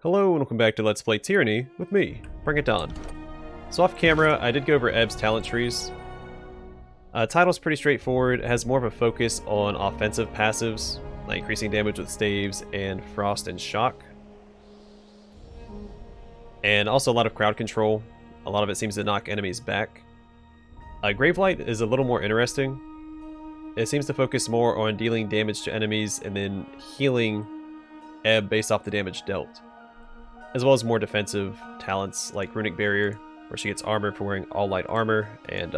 Hello and welcome back to Let's Play Tyranny with me, Bring It On. So off camera, I did go over Eb's talent trees. Title's pretty straightforward. It has more of a focus on offensive passives, like increasing damage with staves and frost and shock. And also a lot of crowd control. A lot of it seems to knock enemies back. Gravelight is a little more interesting. It seems to focus more on dealing damage to enemies and then healing Eb based off the damage dealt, as well as more defensive talents like Runic Barrier, where she gets armor for wearing all light armor, and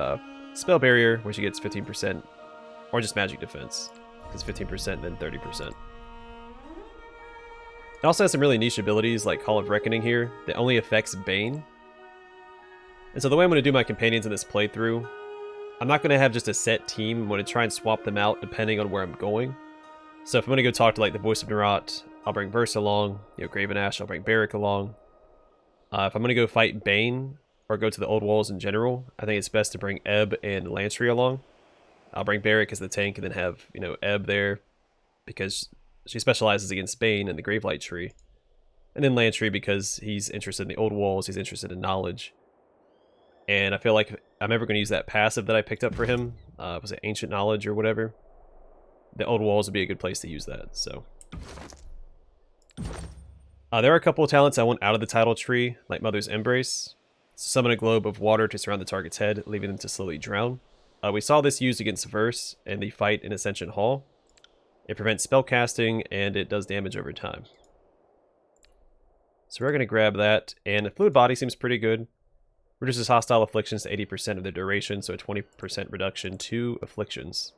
Spell Barrier, where she gets 15%, or just magic defense, because 15% and then 30%. It also has some really niche abilities like Call of Reckoning here that only affects Bane. And so the way I'm going to do my companions in this playthrough, I'm not going to have just a set team. I'm going to try and swap them out depending on where I'm going. So if I'm going to go talk to like the Voice of Nerat, I'll bring Verse along. Graven Ash, I'll bring Barrick along. If I'm going to go fight Bane, or go to the Old Walls in general, I think it's best to bring Eb and Lantry along. I'll bring Barrick as the tank and then have, Eb there, because she specializes against Bane and the Gravelight tree. And then Lantry because he's interested in the Old Walls, he's interested in knowledge. And I feel like if I'm ever going to use that passive that I picked up for him, was it Ancient Knowledge or whatever? The Old Walls would be a good place to use that, so. There are a couple of talents I want out of the title tree, like Mother's Embrace. Summon a globe of water to surround the target's head, leaving them to slowly drown. We saw this used against Verse in the fight in Ascension Hall. It prevents spell casting, and it does damage over time. So we're going to grab that, and the Fluid Body seems pretty good. Reduces hostile afflictions to 80% of the duration, so a 20% reduction to afflictions.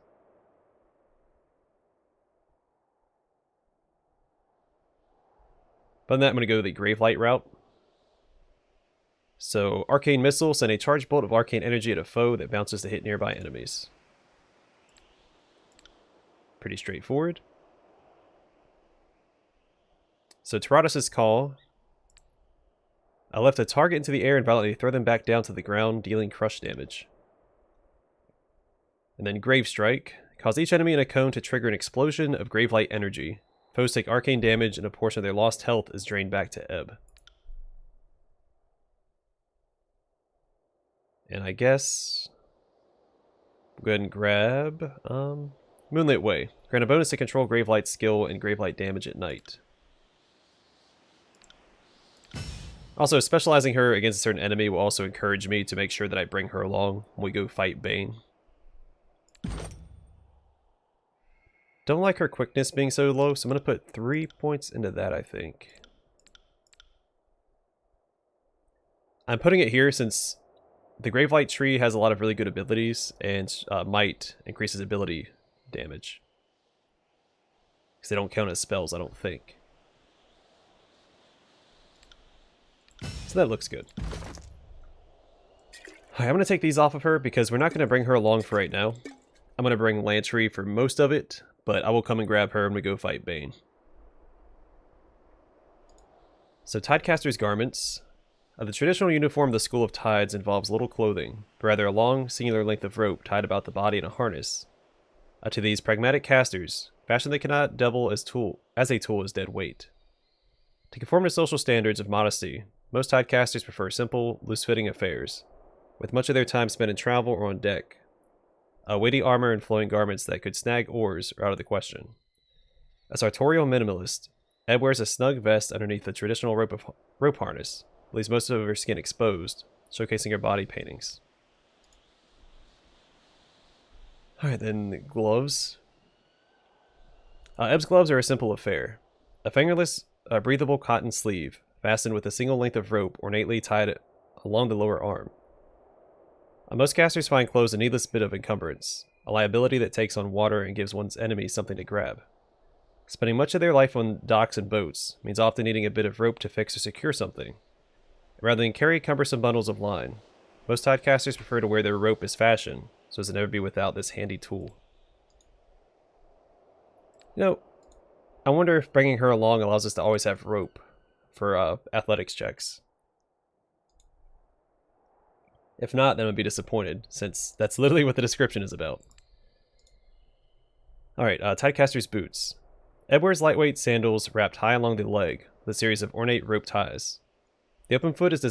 Other than that, I'm going to go the Gravelight route. So, Arcane Missile, send a charged bolt of arcane energy at a foe that bounces to hit nearby enemies. Pretty straightforward. So, Tyranny's Call. I lift a target into the air and violently throw them back down to the ground, dealing crush damage. And then Grave Strike. Cause each enemy in a cone to trigger an explosion of Gravelight energy. Foes take arcane damage and a portion of their lost health is drained back to Eb. And I guess we'll go ahead and grab Moonlit Way. Grant a bonus to control Gravelight skill and Gravelight damage at night. Also, specializing her against a certain enemy will also encourage me to make sure that I bring her along when we go fight Bane. Don't like her quickness being so low, so I'm going to put 3 points into that, I think. I'm putting it here since the Gravelight tree has a lot of really good abilities, and Might increases ability damage. Because they don't count as spells, I don't think. So that looks good. Alright, I'm going to take these off of her because we're not going to bring her along for right now. I'm going to bring Lantry for most of it, but I will come and grab her when we go fight Bane. So Tidecaster's Garments. The traditional uniform of the School of Tides involves little clothing, but rather a long, singular length of rope tied about the body in a harness. To these pragmatic casters, fashion that cannot double as a tool is dead weight. To conform to social standards of modesty, most Tidecasters prefer simple, loose-fitting affairs, with much of their time spent in travel or on deck. Weighty armor and flowing garments that could snag oars are out of the question. A sartorial minimalist, Eb wears a snug vest underneath the traditional rope harness, leaves most of her skin exposed, showcasing her body paintings. Alright, then the gloves. Eb's gloves are a simple affair. A fingerless, breathable cotton sleeve, fastened with a single length of rope ornately tied along the lower arm. Most casters find clothes a needless bit of encumbrance, a liability that takes on water and gives one's enemies something to grab. Spending much of their life on docks and boats means often needing a bit of rope to fix or secure something. Rather than carry cumbersome bundles of line, most Tidecasters prefer to wear their rope as fashion, so as to never be without this handy tool. I wonder if bringing her along allows us to always have rope for athletics checks. If not, then I'd be disappointed, since that's literally what the description is about. Alright, Tidecaster's Boots. Eb wears lightweight sandals wrapped high along the leg, with a series of ornate rope ties. The open foot is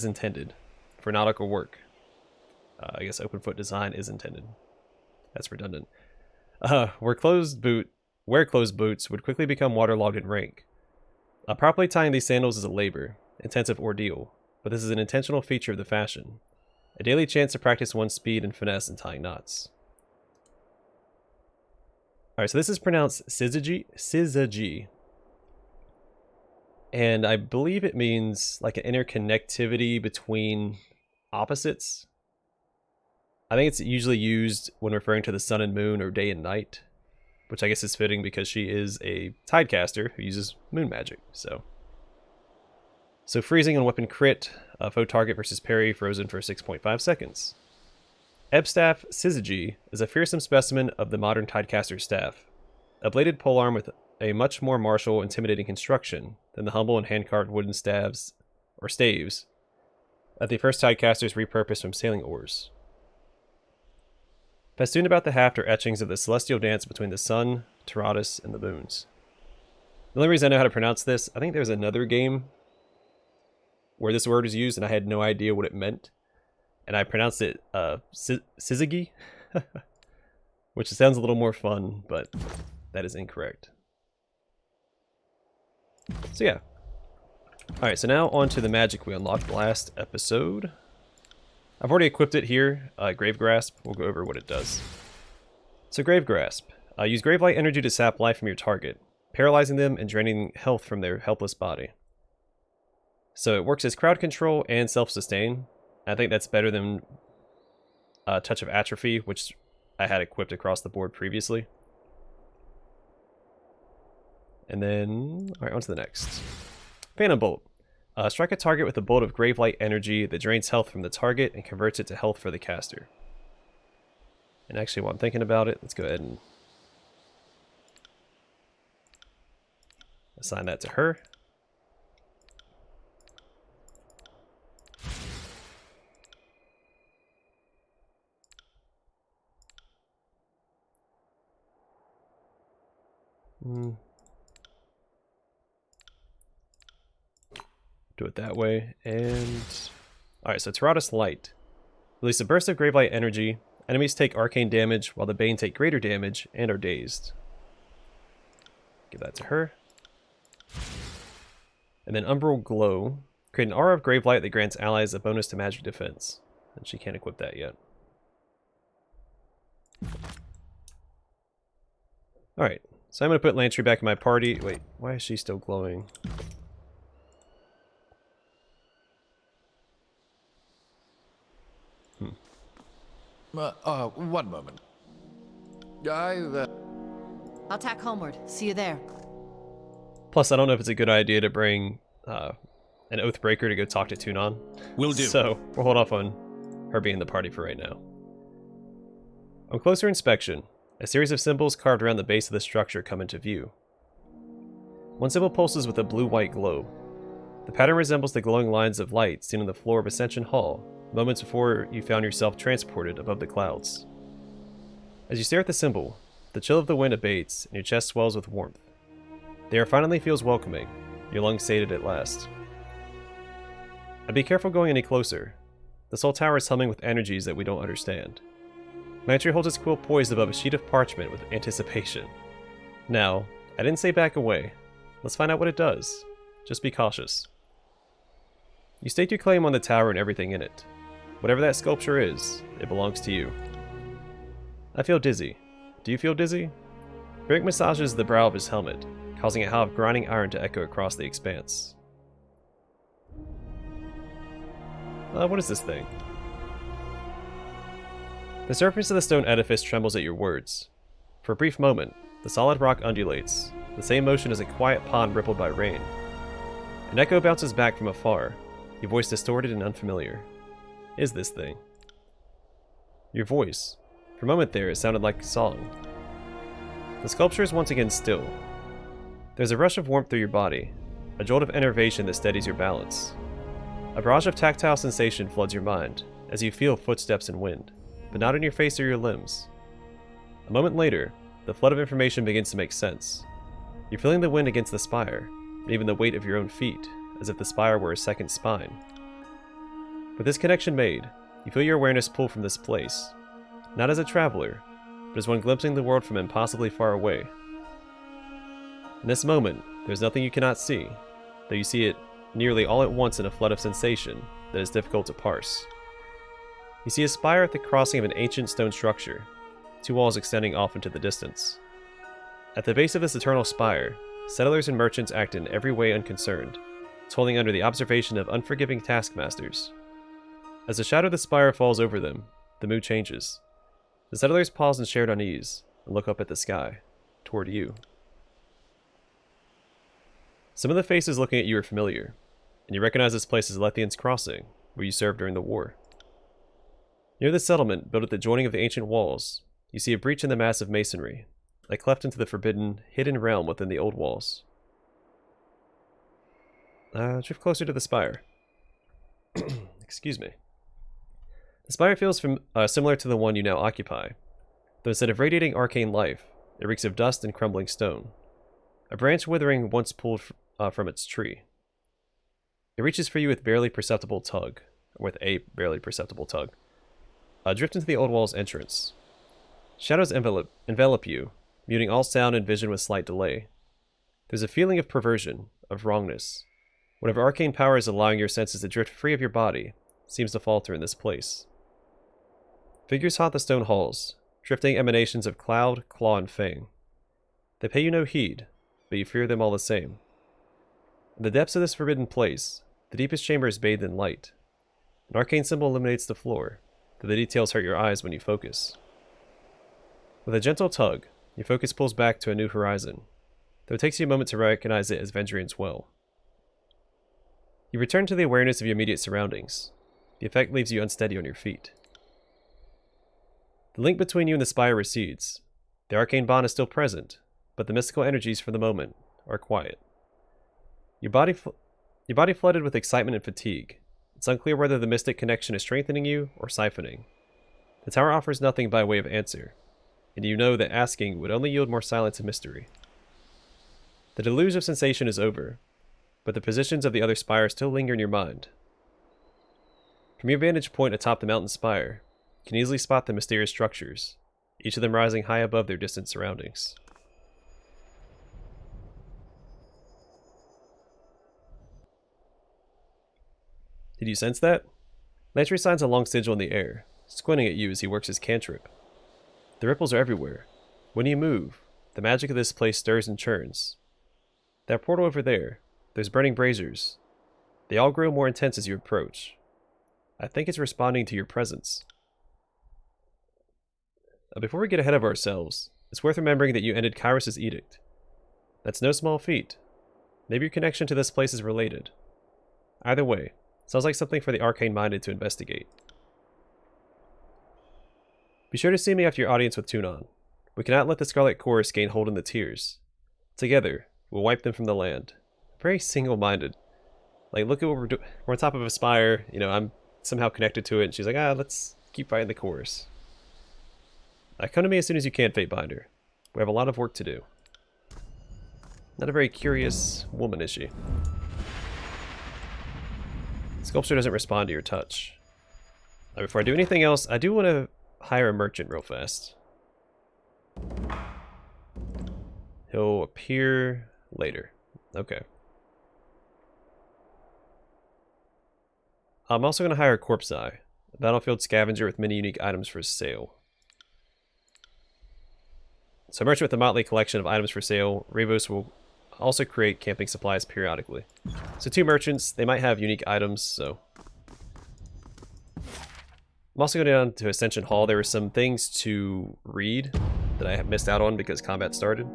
intended for nautical work. I guess open foot design is intended. That's redundant. Wear closed boots would quickly become waterlogged in rank. Properly tying these sandals is a intensive ordeal, but this is an intentional feature of the fashion. A daily chance to practice one's speed and finesse in tying knots. Alright, so this is pronounced syzygy. And I believe it means like an interconnectivity between opposites. I think it's usually used when referring to the sun and moon or day and night, which I guess is fitting because she is a tidecaster who uses moon magic. So freezing on weapon crit, foe target versus parry, frozen for 6.5 seconds. Ebstaff Syzygy is a fearsome specimen of the modern tidecaster's staff, a bladed polearm with a much more martial, intimidating construction than the humble and hand-carved wooden staves that the first tidecasters repurposed from sailing oars. Festooned about the haft are etchings of the celestial dance between the sun, Tyranny, and the moons. The only reason I know how to pronounce this, I think there's another game where this word is used and I had no idea what it meant. And I pronounced it Syzygy, which sounds a little more fun, but that is incorrect. So yeah. Alright, so now on to the magic we unlocked last episode. I've already equipped it here, Grave Grasp. We'll go over what it does. So Grave Grasp. Use Gravelight energy to sap life from your target, paralyzing them and draining health from their helpless body. So it works as crowd control and self-sustain. I think that's better than Touch of Atrophy, which I had equipped across the board previously. And then, alright, on to the next. Phantom Bolt. Strike a target with a bolt of Gravelight energy that drains health from the target and converts it to health for the caster. And actually, while I'm thinking about it, let's go ahead and assign that to her. Do it that way, and alright, so Tyranny Light. Release a burst of Gravelight energy. Enemies take arcane damage, while the Bane take greater damage and are dazed. Give that to her. And then Umbral Glow. Create an aura of Gravelight that grants allies a bonus to magic defense. And she can't equip that yet. Alright, so I'm going to put Lantry back in my party. Wait, why is she still glowing? One moment. I'll tack homeward. See you there. Plus, I don't know if it's a good idea to bring an Oathbreaker to go talk to Tunon. Will do. So, we'll hold off on her being in the party for right now. On closer inspection, a series of symbols carved around the base of the structure come into view. One symbol pulses with a blue-white glow. The pattern resembles the glowing lines of light seen on the floor of Ascension Hall, moments before you found yourself transported above the clouds. As you stare at the symbol, the chill of the wind abates and your chest swells with warmth. The air finally feels welcoming, your lungs sated at last. And be careful going any closer. The Soul Tower is humming with energies that we don't understand. Lantry holds its quill poised above a sheet of parchment with anticipation. Now, I didn't say back away. Let's find out what it does. Just be cautious. You stake your claim on the tower and everything in it. Whatever that sculpture is, it belongs to you. I feel dizzy. Do you feel dizzy? Rick massages the brow of his helmet, causing a howl of grinding iron to echo across the expanse. What is this thing? The surface of the stone edifice trembles at your words. For a brief moment, the solid rock undulates, the same motion as a quiet pond rippled by rain. An echo bounces back from afar, your voice distorted and unfamiliar. Is this thing? Your voice. For a moment there, it sounded like a song. The sculpture is once again still. There's a rush of warmth through your body, a jolt of enervation that steadies your balance. A barrage of tactile sensation floods your mind, as you feel footsteps and wind, but not in your face or your limbs. A moment later, the flood of information begins to make sense. You're feeling the wind against the spire, and even the weight of your own feet, as if the spire were a second spine. With this connection made, you feel your awareness pull from this place, not as a traveler, but as one glimpsing the world from impossibly far away. In this moment, there's nothing you cannot see, though you see it nearly all at once in a flood of sensation that is difficult to parse. You see a spire at the crossing of an ancient stone structure, two walls extending off into the distance. At the base of this eternal spire, settlers and merchants act in every way unconcerned, toiling under the observation of unforgiving taskmasters. As the shadow of the spire falls over them, the mood changes. The settlers pause in shared unease and look up at the sky, toward you. Some of the faces looking at you are familiar, and you recognize this place as Lethian's Crossing, where you served during the war. Near the settlement, built at the joining of the ancient walls, you see a breach in the massive masonry, a cleft into the forbidden, hidden realm within the old walls. Drift closer to the spire. Excuse me. The spire feels similar to the one you now occupy, though instead of radiating arcane life, it reeks of dust and crumbling stone. A branch withering once pulled from its tree. It reaches for you with a barely perceptible tug. Drift into the old wall's entrance. Shadows envelop you, muting all sound and vision with slight delay. There's a feeling of perversion, of wrongness. Whatever arcane power is allowing your senses to drift free of your body seems to falter in this place. Figures haunt the stone halls, drifting emanations of cloud, claw, and fang. They pay you no heed, but you fear them all the same. In the depths of this forbidden place, the deepest chamber is bathed in light. An arcane symbol illuminates the floor, though the details hurt your eyes when you focus. With a gentle tug, your focus pulls back to a new horizon, though it takes you a moment to recognize it as Vendrian's well. You return to the awareness of your immediate surroundings. The effect leaves you unsteady on your feet. The link between you and the spire recedes. The arcane bond is still present, but the mystical energies for the moment are quiet. Your body flooded with excitement and fatigue. It's unclear whether the mystic connection is strengthening you or siphoning. The tower offers nothing by way of answer, and you know that asking would only yield more silence and mystery. The deluge of sensation is over, but the positions of the other spires still linger in your mind. From your vantage point atop the mountain spire, you can easily spot the mysterious structures, each of them rising high above their distant surroundings. Did you sense that? Lantry signs a long sigil in the air, squinting at you as he works his cantrip. The ripples are everywhere. When you move, the magic of this place stirs and churns. That portal over there, those burning braziers, they all grow more intense as you approach. I think it's responding to your presence. Before we get ahead of ourselves, it's worth remembering that you ended Kyros' edict. That's no small feat. Maybe your connection to this place is related. Either way, sounds like something for the arcane-minded to investigate. Be sure to see me after your audience with Tunon. We cannot let the Scarlet Chorus gain hold in the tears. Together, we'll wipe them from the land. Very single-minded. Like, look at what we're doing. We're on top of a spire, I'm somehow connected to it, and she's like, let's keep fighting the chorus. Come to me as soon as you can, Fatebinder. We have a lot of work to do. Not a very curious woman, is she? Sculpture doesn't respond to your touch. Now, before I do anything else, I do want to hire a merchant real fast. He'll appear later. Okay. I'm also going to hire a corpse eye, a battlefield scavenger with many unique items for sale. So a merchant with a motley collection of items for sale, Ravos will also create camping supplies periodically. So 2 merchants, they might have unique items, so... I'm also going down to Ascension Hall. There were some things to read that I have missed out on because combat started.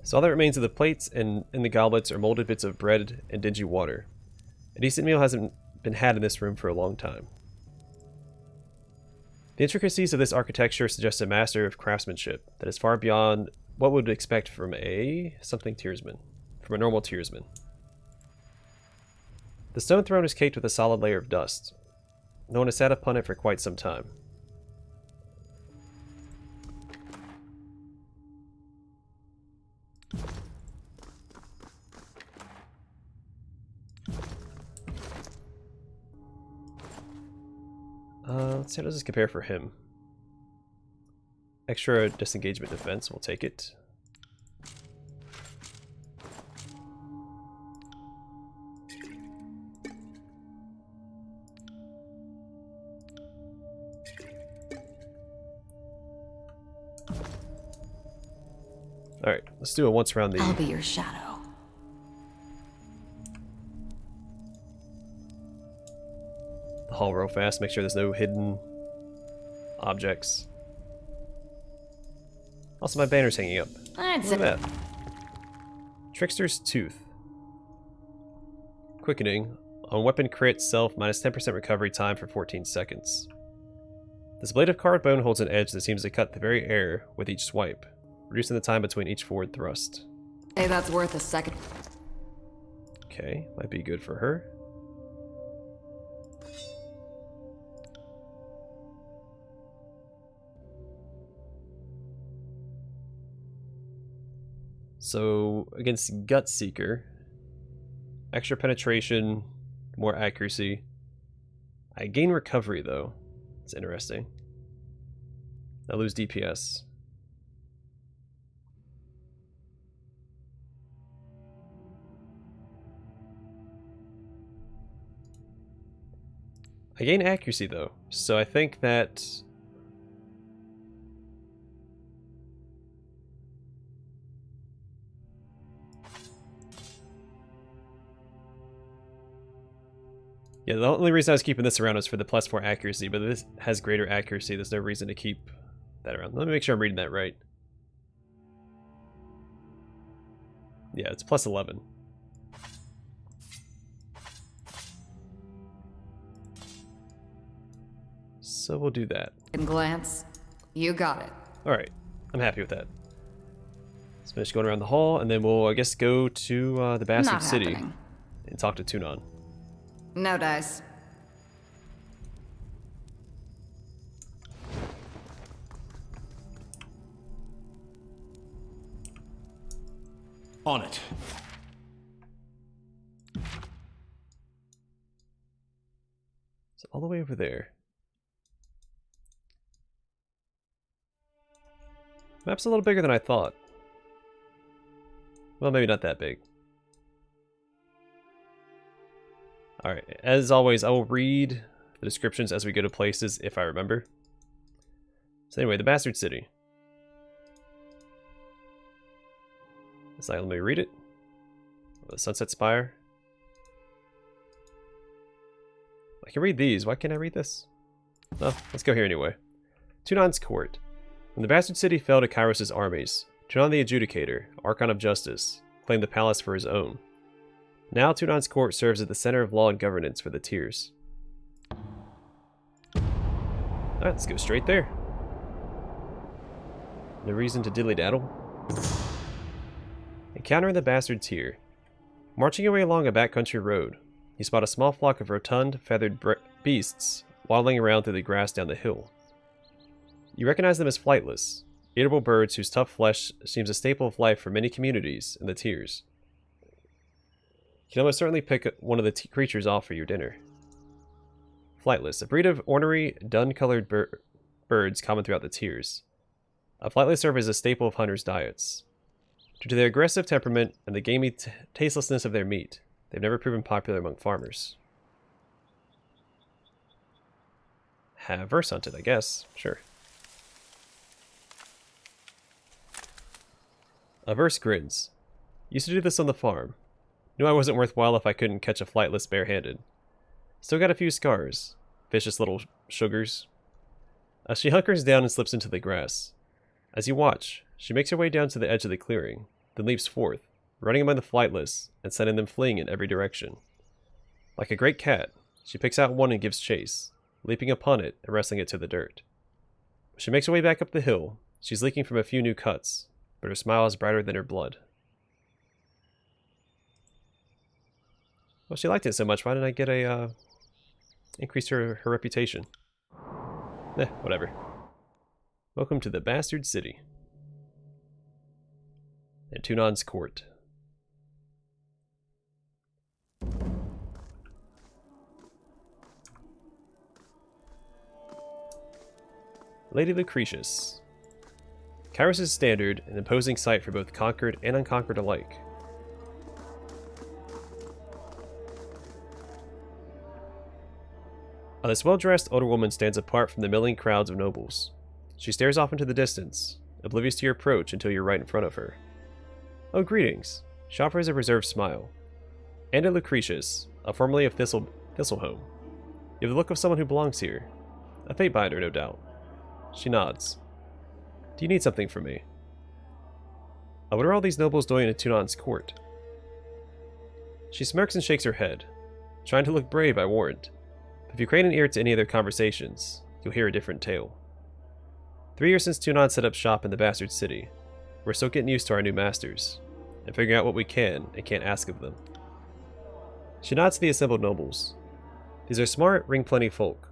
So all that remains of the plates and in the goblets are molded bits of bread and dingy water. A decent meal hasn't been had in this room for a long time. The intricacies of this architecture suggest a master of craftsmanship that is far beyond what would expect from a normal tiersman. The stone throne is caked with a solid layer of dust. No one has sat upon it for quite some time. Let's see how does this compare for him. Extra disengagement defense, we'll take it. Alright, let's do it once around the... I'll be your shadow. The hall real fast, make sure there's no hidden objects. Also, my banner's hanging up. I'd Look at that. Trickster's Tooth. Quickening. On weapon crit, self, minus 10% recovery time for 14 seconds. This blade of carved bone holds an edge that seems to cut the very air with each swipe, reducing the time between each forward thrust. Hey, that's worth a second. Okay, might be good for her. So, against Gut Seeker, extra penetration, more accuracy. I gain recovery, though. It's interesting. I lose DPS. I gain accuracy, though, so I think that... Yeah, the only reason I was keeping this around was for the +4 accuracy, but this has greater accuracy. There's no reason to keep that around. Let me make sure I'm reading that right. Yeah, it's +11. So we'll do that. Glance. You got it. Alright, I'm happy with that. Let's finish going around the hall, and then we'll, I guess, go to the Bastard Not City happening. and talk to Tunon. No dice. On it. So all the way over there. Map's a little bigger than I thought. Well, maybe not that big. Alright, as always, I will read the descriptions as we go to places if I remember. So anyway, the Bastard City. So let me read it. The Sunset Spire. I can read these. Why can't I read this? Oh, let's go here anyway. Tunon's Court. When the Bastard City fell to Kyros' armies, Tunon the Adjudicator, Archon of Justice, claimed the palace for his own. Now Tunon's Court serves as the center of law and governance for the Tiers. Alright, let's go straight there. No reason to dilly-daddle. Encountering the Bastard Tier. Marching away along a backcountry road, you spot a small flock of rotund, feathered beasts waddling around through the grass down the hill. You recognize them as flightless, eatable birds whose tough flesh seems a staple of life for many communities in the Tiers. You can almost certainly pick one of the creatures off for your dinner. Flightless, a breed of ornery, dun-colored birds common throughout the Tiers. Flightless serve as a staple of hunters' diets. Due to their aggressive temperament and the gamey tastelessness of their meat, they've never proven popular among farmers. Have verse hunted, I guess. Sure. Averse grins. Used to do this on the farm. Knew I wasn't worthwhile if I couldn't catch a flightless barehanded. Still got a few scars. Vicious little sugars. She hunkers down and slips into the grass. As you watch, she makes her way down to the edge of the clearing, then leaps forth, running among the flightless and sending them fleeing in every direction. Like a great cat, she picks out one and gives chase, leaping upon it and wrestling it to the dirt. She makes her way back up the hill. She's leaking from a few new cuts, but her smile is brighter than her blood. Well, she liked it so much, why didn't I get a, increase her reputation? Whatever. Welcome to the Bastard City. And Tunon's court. Lady Lucretius. Kyros' standard, an imposing sight for both conquered and unconquered alike. This well-dressed older woman stands apart from the milling crowds of nobles. She stares off into the distance, oblivious to your approach until you're right in front of her. Oh, greetings. She offers a reserved smile. Anna Lucretius, formerly of Thistleholm. You have the look of someone who belongs here. A fate binder, no doubt. She nods. Do you need something from me? What are all these nobles doing in Tunon's court? She smirks and shakes her head. Trying to look brave, I warrant. But if you crane an ear to any of their conversations, you'll hear a different tale. 3 years since Tunon set up shop in the Bastard City. We're still getting used to our new masters, and figuring out what we can and can't ask of them. She nods to the assembled nobles. These are smart, ring-plenty folk.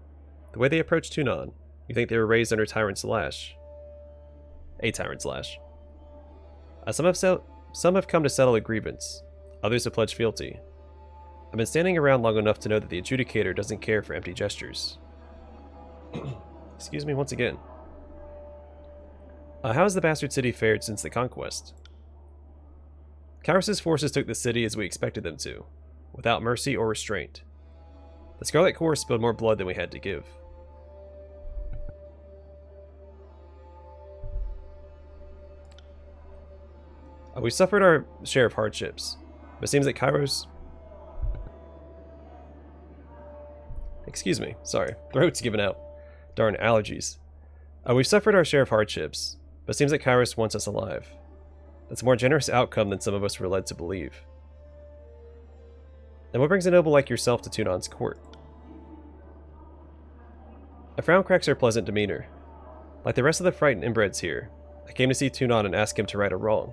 The way they approach Tunon, you think they were raised under Tyrant's lash. A Tyrant's lash. Some have come to settle a grievance, others to pledge fealty. I've been standing around long enough to know that the adjudicator doesn't care for empty gestures. Excuse me once again. How has the Bastard City fared since the conquest? Kyros' forces took the city as we expected them to, without mercy or restraint. The Scarlet Corps spilled more blood than we had to give. We suffered our share of hardships, but it seems that Kyros... Excuse me, sorry, throat's giving out. Darn allergies. We've suffered our share of hardships, but it seems that Kyros wants us alive. That's a more generous outcome than some of us were led to believe. And what brings a noble like yourself to Tunon's court? A frown cracks her pleasant demeanor. Like the rest of the frightened inbreds here, I came to see Tunon and ask him to right a wrong.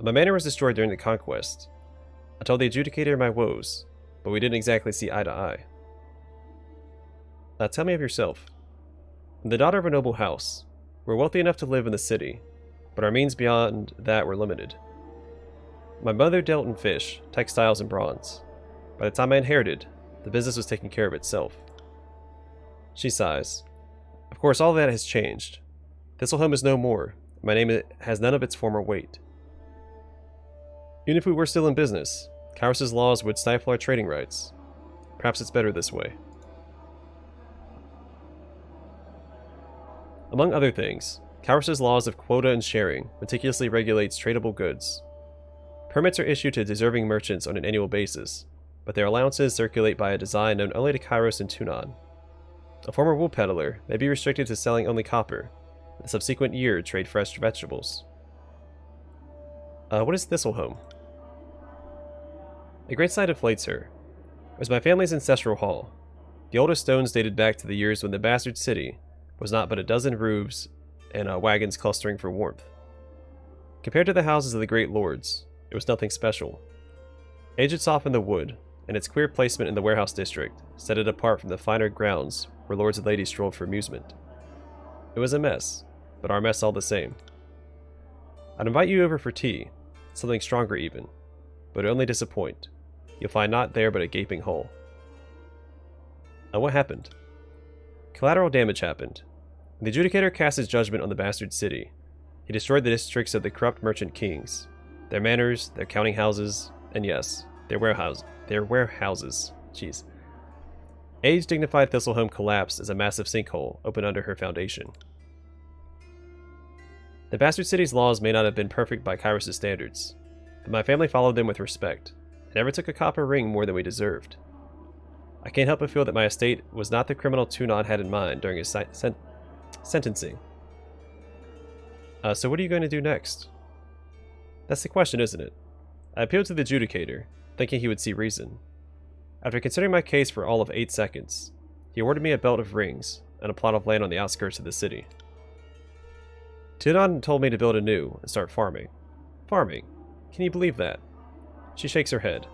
My manor was destroyed during the conquest. I told the adjudicator my woes, but we didn't exactly see eye to eye. Tell me of yourself. I'm the daughter of a noble house. We're wealthy enough to live in the city, but our means beyond that were limited. My mother dealt in fish, textiles, and bronze. By the time I inherited, the business was taking care of itself. She sighs. Of course, all that has changed. Thistleholm is no more. My name has none of its former weight. Even if we were still in business, Kyros' laws would stifle our trading rights. Perhaps it's better this way. Among other things, Kyros' laws of quota and sharing meticulously regulates tradable goods. Permits are issued to deserving merchants on an annual basis, but their allowances circulate by a design known only to Kyros and Tunon. A former wool peddler may be restricted to selling only copper, and the subsequent year trade fresh vegetables. What is Thistleholm? A great sight inflates her. It was my family's ancestral hall. The oldest stones dated back to the years when the Bastard City was not but a dozen roofs and wagons clustering for warmth. Compared to the houses of the great lords, it was nothing special. Age had softened the wood, and its queer placement in the warehouse district set it apart from the finer grounds where lords and ladies strolled for amusement. It was a mess, but our mess all the same. I'd invite you over for tea, something stronger even, but only disappoint. You'll find naught there but a gaping hole. What happened? Collateral damage happened. When the adjudicator cast his judgment on the Bastard City, he destroyed the districts of the corrupt merchant kings, their manors, their counting houses, and yes, their warehouses. Jeez. Age dignified Thistleholm collapsed as a massive sinkhole opened under her foundation. The Bastard City's laws may not have been perfect by Kyros' standards, but my family followed them with respect, and never took a copper ring more than we deserved. I can't help but feel that my estate was not the criminal Tunon had in mind during his sentencing. So what are you going to do next? That's the question, isn't it? I appealed to the adjudicator, thinking he would see reason. After considering my case for all of 8 seconds, he awarded me a belt of rings and a plot of land on the outskirts of the city. Tunon told me to build anew and start farming. Farming? Can you believe that? She shakes her head.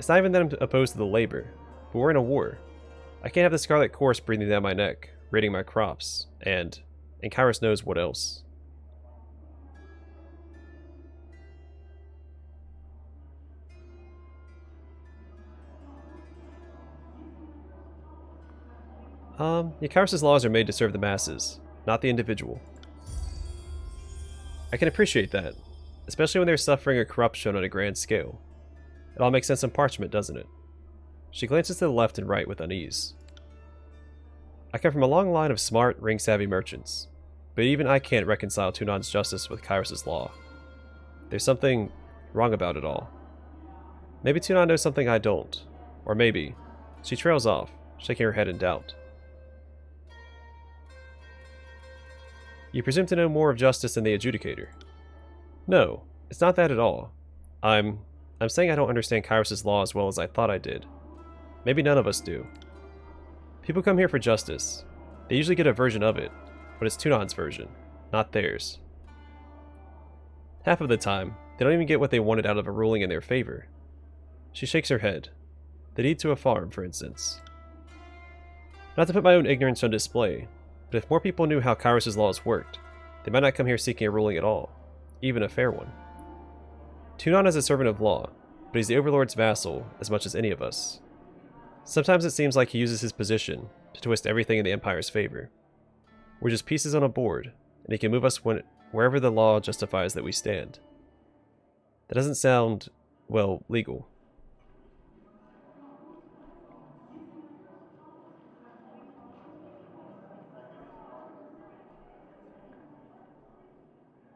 It's not even that I'm opposed to the labor, but we're in a war. I can't have the Scarlet Course breathing down my neck, raiding my crops, and Kyros knows what else. Kyros' laws are made to serve the masses, not the individual. I can appreciate that, especially when there's suffering or corruption on a grand scale. It all makes sense on parchment, doesn't it? She glances to the left and right with unease. I come from a long line of smart, ring-savvy merchants, but even I can't reconcile Tunon's justice with Kyros' law. There's something wrong about it all. Maybe Tunon knows something I don't, or maybe she trails off, shaking her head in doubt. You presume to know more of justice than the adjudicator. No, it's not that at all. I'm saying I don't understand Kyros' law as well as I thought I did. Maybe none of us do. People come here for justice. They usually get a version of it, but it's Tunon's version, not theirs. Half of the time, they don't even get what they wanted out of a ruling in their favor. She shakes her head. The deed to a farm, for instance. Not to put my own ignorance on display, but if more people knew how Kyros' laws worked, they might not come here seeking a ruling at all, even a fair one. Tunon is a servant of law, but he's the Overlord's vassal as much as any of us. Sometimes it seems like he uses his position to twist everything in the Empire's favor. We're just pieces on a board, and he can move us wherever the law justifies that we stand. That doesn't sound, well, legal.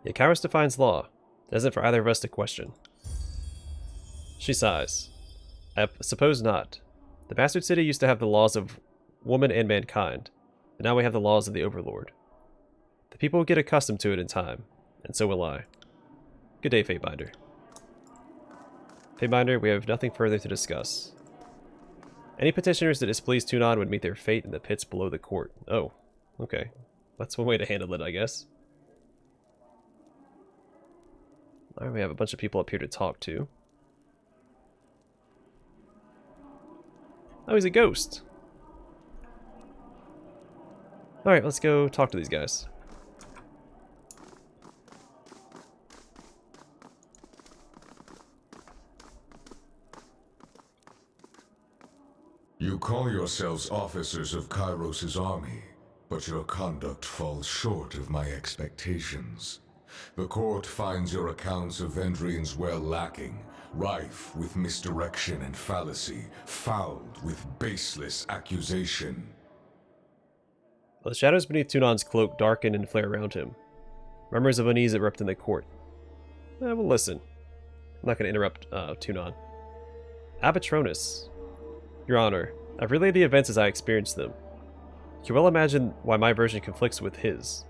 Yet Kyros defines law. It isn't for either of us to question. She sighs. I suppose not. The Bastard City used to have the laws of woman and mankind, but now we have the laws of the Overlord. The people will get accustomed to it in time, and so will I. Good day, Fatebinder. Fatebinder, we have nothing further to discuss. Any petitioners that displease Tunon would meet their fate in the pits below the court. Oh, okay. That's one way to handle it, I guess. Alright, we have a bunch of people up here to talk to. Oh, he's a ghost. Alright, let's go talk to these guys. You call yourselves officers of Kyros' army, but your conduct falls short of my expectations. The court finds your accounts of Vendrian's well lacking, rife with misdirection and fallacy, fouled with baseless accusation. Well, the shadows beneath Tunon's cloak darken and flare around him. Murmurs of unease erupt in the court. Well, listen. I'm not going to interrupt Tunon. Abitronus. Your Honor, I've relayed the events as I experienced them. You can well imagine why my version conflicts with his.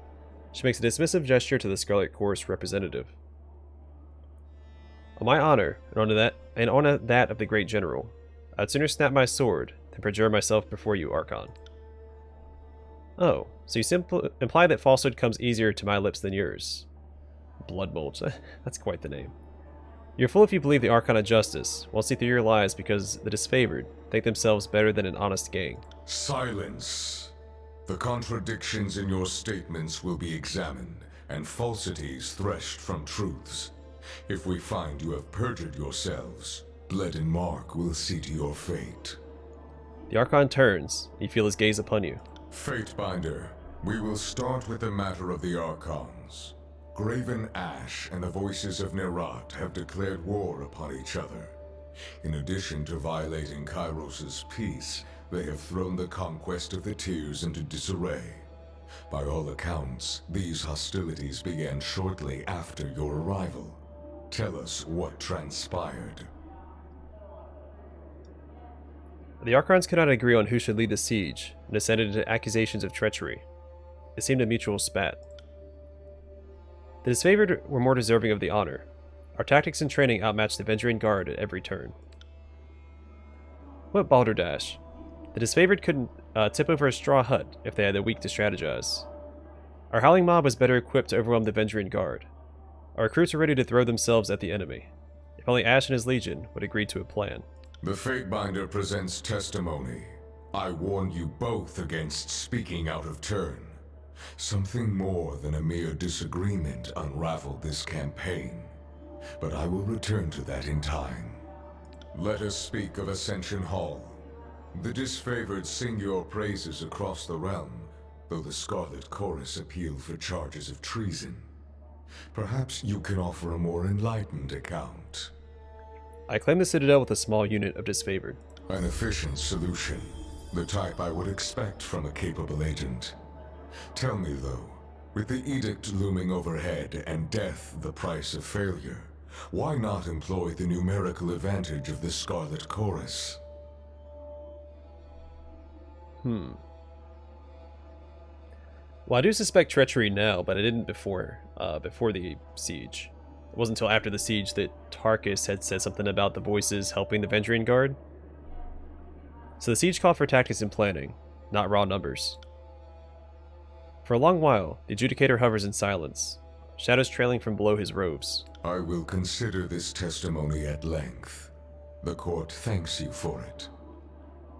She makes a dismissive gesture to the Scarlet Course representative. On my honor, and on that of the great general, I'd sooner snap my sword than perjure myself before you, Archon. Oh, so you imply that falsehood comes easier to my lips than yours. Blood Mulch, that's quite the name. You're fool if you believe the Archon of Justice won't see through your lies because the disfavored think themselves better than an honest gang. Silence! The contradictions in your statements will be examined, and falsities threshed from truths. If we find you have perjured yourselves, Bled and Mark will see to your fate. The Archon turns, and you feel his gaze upon you. Fatebinder, we will start with the matter of the Archons. Graven Ash and the Voices of Nerat have declared war upon each other. In addition to violating Kyros' peace, they have thrown the conquest of the Tears into disarray. By all accounts, these hostilities began shortly after your arrival. Tell us what transpired. The Archons could not agree on who should lead the siege, and ascended into accusations of treachery. It seemed a mutual spat. The disfavored were more deserving of the honor. Our tactics and training outmatched the Vendrian Guard at every turn. What balderdash! The disfavored couldn't tip over a straw hut if they had the week to strategize. Our howling mob was better equipped to overwhelm the Vendrian Guard. Our recruits were ready to throw themselves at the enemy. If only Ash and his legion would agree to a plan. The Fatebinder presents testimony. I warn you both against speaking out of turn. Something more than a mere disagreement unraveled this campaign. But I will return to that in time. Let us speak of Ascension Hall. The disfavored sing your praises across the realm, though the Scarlet Chorus appeal for charges of treason. Perhaps you can offer a more enlightened account. I claim the Citadel with a small unit of disfavored. An efficient solution, the type I would expect from a capable agent. Tell me though, with the edict looming overhead and death the price of failure, why not employ the numerical advantage of the Scarlet Chorus? Well, I do suspect treachery now, but I didn't before the siege. It wasn't until after the siege that Tarkus had said something about the voices helping the Vendrian Guard. So the siege called for tactics and planning, not raw numbers. For a long while, the Adjudicator hovers in silence, shadows trailing from below his robes. I will consider this testimony at length. The court thanks you for it.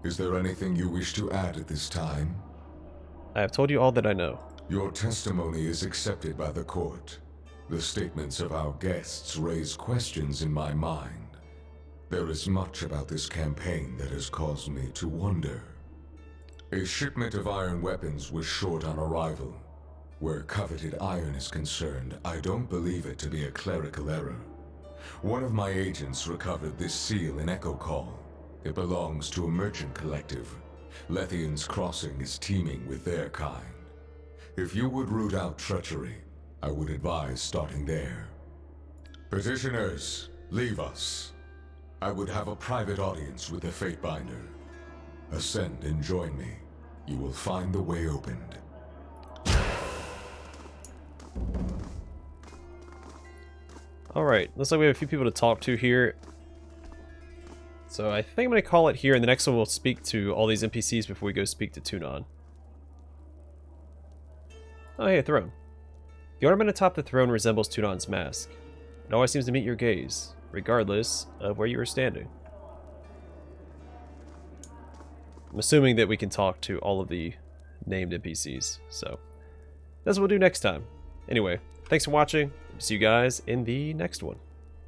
Is there anything you wish to add at this time? I have told you all that I know. Your testimony is accepted by the court. The statements of our guests raise questions in my mind. There is much about this campaign that has caused me to wonder. A shipment of iron weapons was short on arrival. Where coveted iron is concerned, I don't believe it to be a clerical error. One of my agents recovered this seal in Echo Call. It belongs to a merchant collective. Lethian's Crossing is teeming with their kind. If you would root out treachery, I would advise starting there. Petitioners, leave us. I would have a private audience with the Fatebinder. Ascend and join me. You will find the way opened. Alright, looks like we have a few people to talk to here. So I think I'm going to call it here, and the next one we'll speak to all these NPCs before we go speak to Tunon. Oh hey, a throne. The ornament atop the throne resembles Tunon's mask. It always seems to meet your gaze, regardless of where you are standing. I'm assuming that we can talk to all of the named NPCs, so that's what we'll do next time. Anyway, thanks for watching. See you guys in the next one.